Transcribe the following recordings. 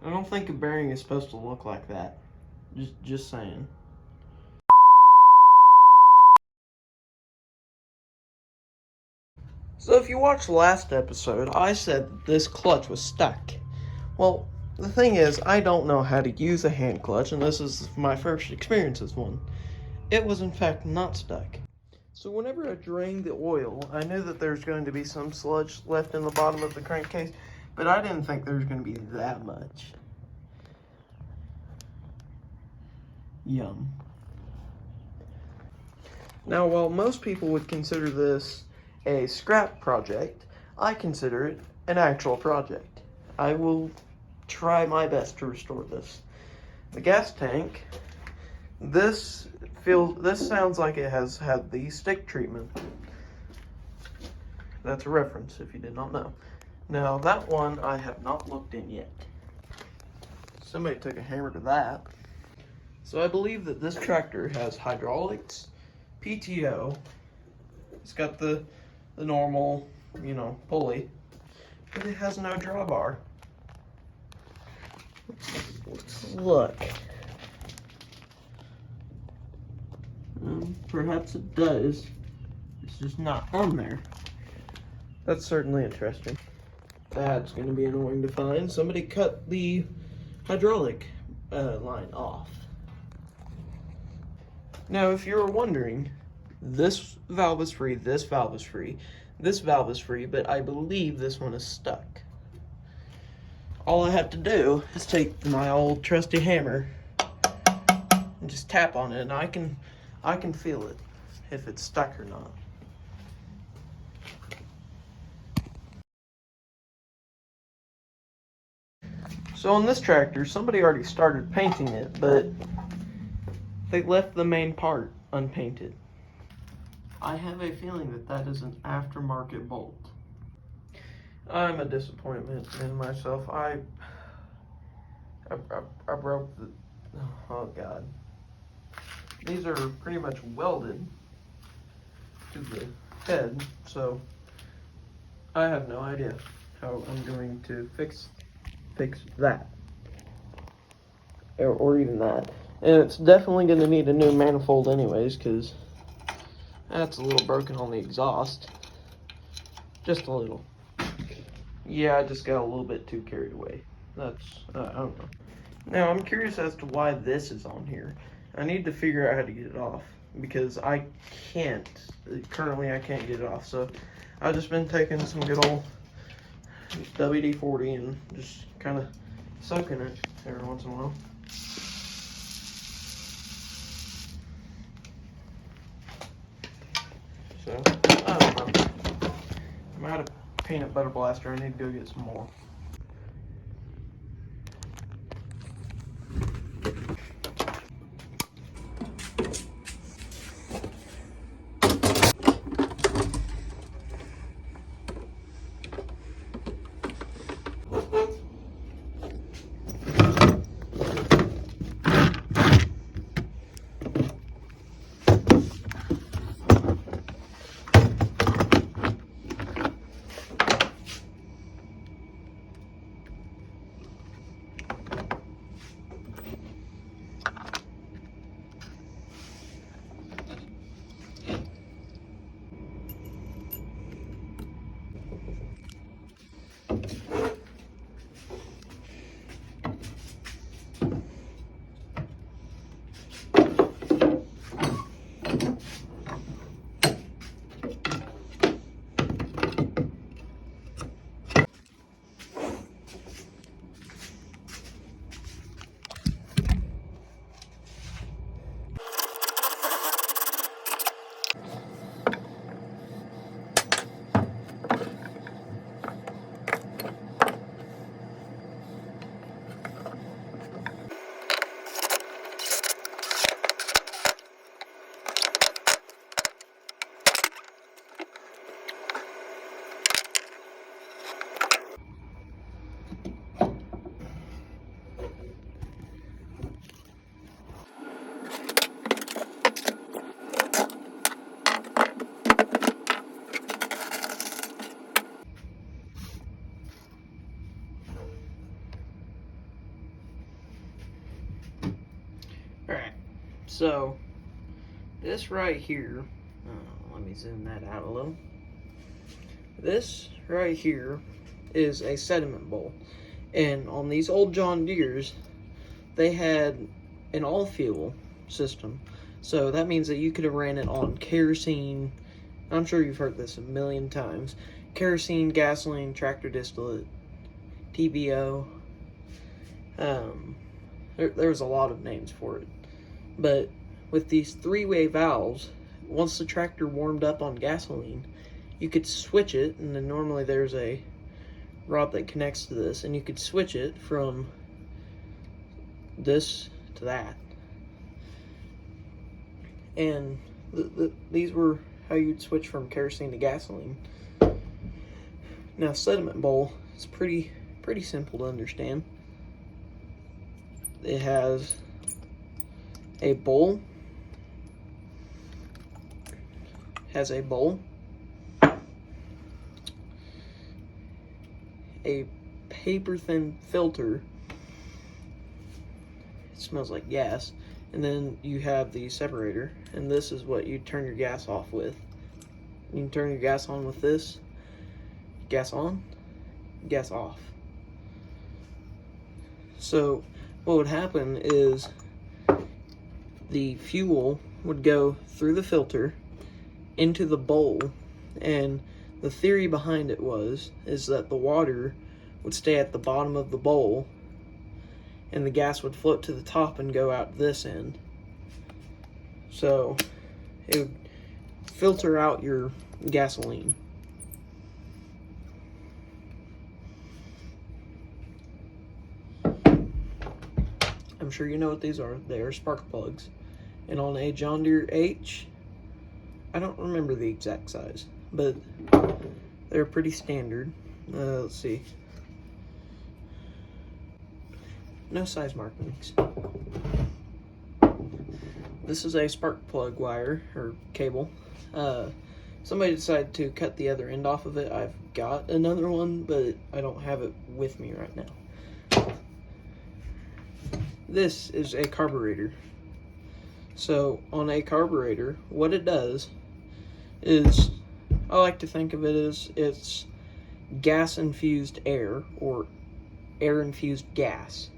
I don't think a bearing is supposed to look like that. Just saying. So if you watched the last episode, I said this clutch was stuck. Well, the thing is, I don't know how to use a hand clutch, and this is my first experience as one. It was in fact not stuck. So whenever I drained the oil, I knew that there's going to be some sludge left in the bottom of the crankcase, but I didn't think there was going to be that much. Yum. Now, while most people would consider this a scrap project, I consider it an actual project. I will try my best to restore this. The gas tank, this sounds like it has had the stick treatment. That's a reference if you did not know. Now that one I have not looked in yet. Somebody took a hammer to that. So I believe that this tractor has hydraulics, PTO. It's got the normal, pulley, but it has no drawbar. Let's look. Perhaps it does. It's just not on there. That's certainly interesting. That's going to be annoying to find. Somebody cut the hydraulic line off. Now, if you're wondering, this valve is free, this valve is free, this valve is free, but I believe this one is stuck. All I have to do is take my old trusty hammer and just tap on it, and I can feel it, if it's stuck or not. So on this tractor, somebody already started painting it, but they left the main part unpainted. I have a feeling that that is an aftermarket bolt. I'm a disappointment in myself. I broke the, oh God. These are pretty much welded to the head, so I have no idea how I'm going to fix that. Or even that. And it's definitely going to need a new manifold anyways, because that's a little broken on the exhaust. Just a little. Yeah, I just got a little bit too carried away. That's, I don't know. Now, I'm curious as to why this is on here. I need to figure out how to get it off, because currently I can't get it off. So I've just been taking some good old WD-40 and just kind of soaking it every once in a while. So, I don't know. I'm out of peanut butter blaster. I need to go get some more. So this right here, let me zoom that out a little. This right here is a sediment bowl. And on these old John Deeres, they had an all-fuel system. So that means that you could have ran it on kerosene. I'm sure you've heard this a million times. Kerosene, gasoline, tractor distillate, TBO. There's a lot of names for it. But with these three-way valves, once the tractor warmed up on gasoline, you could switch it, and then normally there's a rod that connects to this, and you could switch it from this to that. And these were how you'd switch from kerosene to gasoline. Now, sediment bowl is pretty simple to understand. It has a bowl, a paper thin filter. It smells like gas. And then you have the separator, and this is what you turn your gas off with. You can turn your gas on with this. Gas on, gas off. So what would happen is the fuel would go through the filter into the bowl, and the theory behind it is that the water would stay at the bottom of the bowl and the gas would float to the top and go out this end. So it would filter out your gasoline. I'm sure you know what these are. They are spark plugs. And on a John Deere H, I don't remember the exact size, but they're pretty standard. Let's see. No size markings. This is a spark plug wire or cable. Somebody decided to cut the other end off of it. I've got another one, but I don't have it with me right now. This is a carburetor. So on a carburetor, what it does is, I like to think of it as it's gas-infused air or air-infused gas.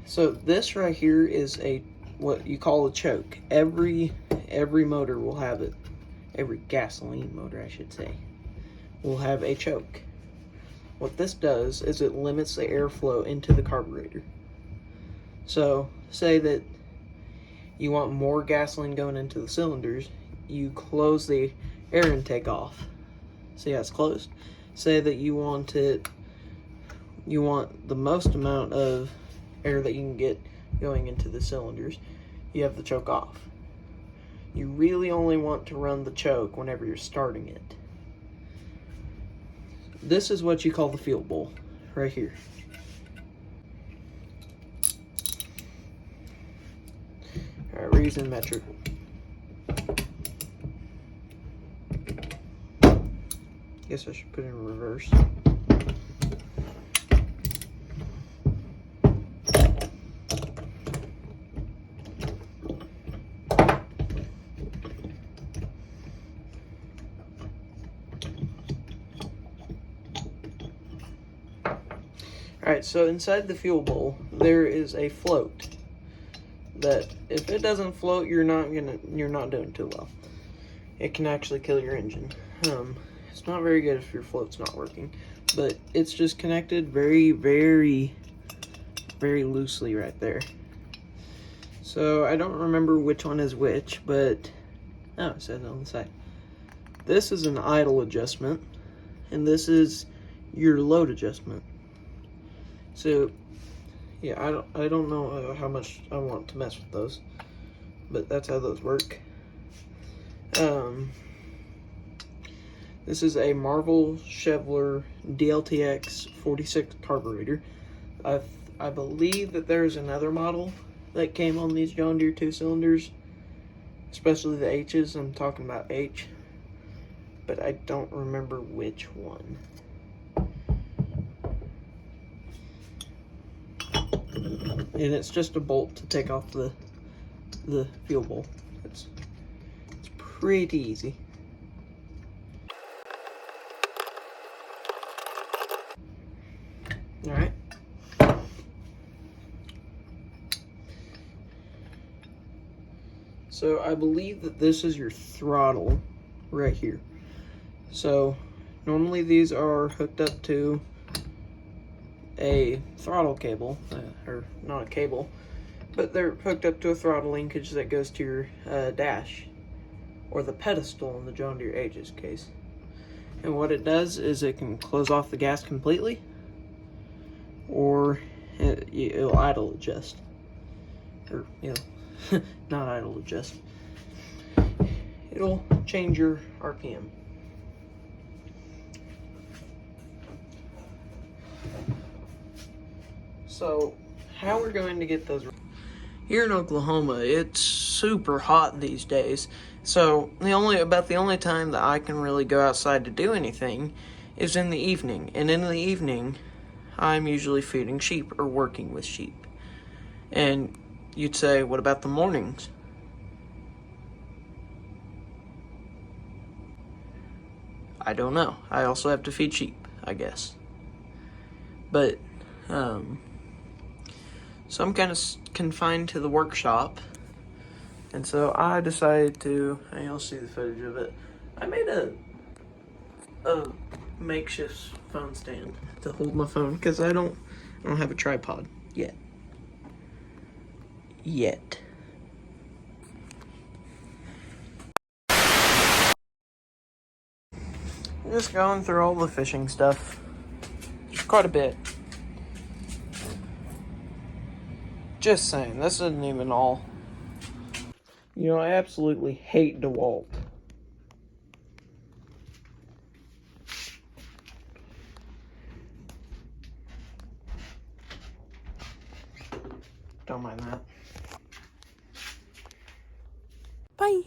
So this right here is what you call a choke. Every motor will have it. Every gasoline motor, I should say, will have a choke. What this does is it limits the airflow into the carburetor. So say that you want more gasoline going into the cylinders, you close the air intake off. See how it's closed? Say that you want the most amount of air that you can get going into the cylinders, you have the choke off. You really only want to run the choke whenever you're starting it. This is what you call the fuel bowl, right here. Alright, we're using metric. Guess I should put it in reverse. Alright, so inside the fuel bowl, there is a float that if it doesn't float, you're not doing too well. It can actually kill your engine. It's not very good if your float's not working, but it's just connected very, very, very loosely right there. So I don't remember which one is which, but it says it on the side. This is an idle adjustment, and this is your load adjustment. So, yeah, I don't know how much I want to mess with those, but that's how those work. This is a Marvel Chevrolet DLTX 46 carburetor. I believe that there's another model that came on these John Deere 2-cylinders, especially the H's. I'm talking about H, but I don't remember which one. and it's just a bolt to take off the fuel bowl. It's pretty easy. All right. So I believe that this is your throttle right here. So normally these are hooked up to a throttle cable, or not a cable, but they're hooked up to a throttle linkage that goes to your dash, or the pedestal in the John Deere H's case. And what it does is it can close off the gas completely, or it'll idle adjust, or not idle adjust. It'll change your RPM. So how we're going to get those? Here in Oklahoma, it's super hot these days. So about the only time that I can really go outside to do anything is in the evening. And in the evening, I'm usually feeding sheep or working with sheep. And you'd say, what about the mornings? I don't know. I also have to feed sheep, I guess. But, so I'm kind of confined to the workshop. And so I decided to, and you'll see the footage of it, I made a makeshift phone stand to hold my phone, because I don't have a tripod yet. Just going through all the fishing stuff. Quite a bit. Just saying, this isn't even all. You know, I absolutely hate DeWalt. Don't mind that. Bye.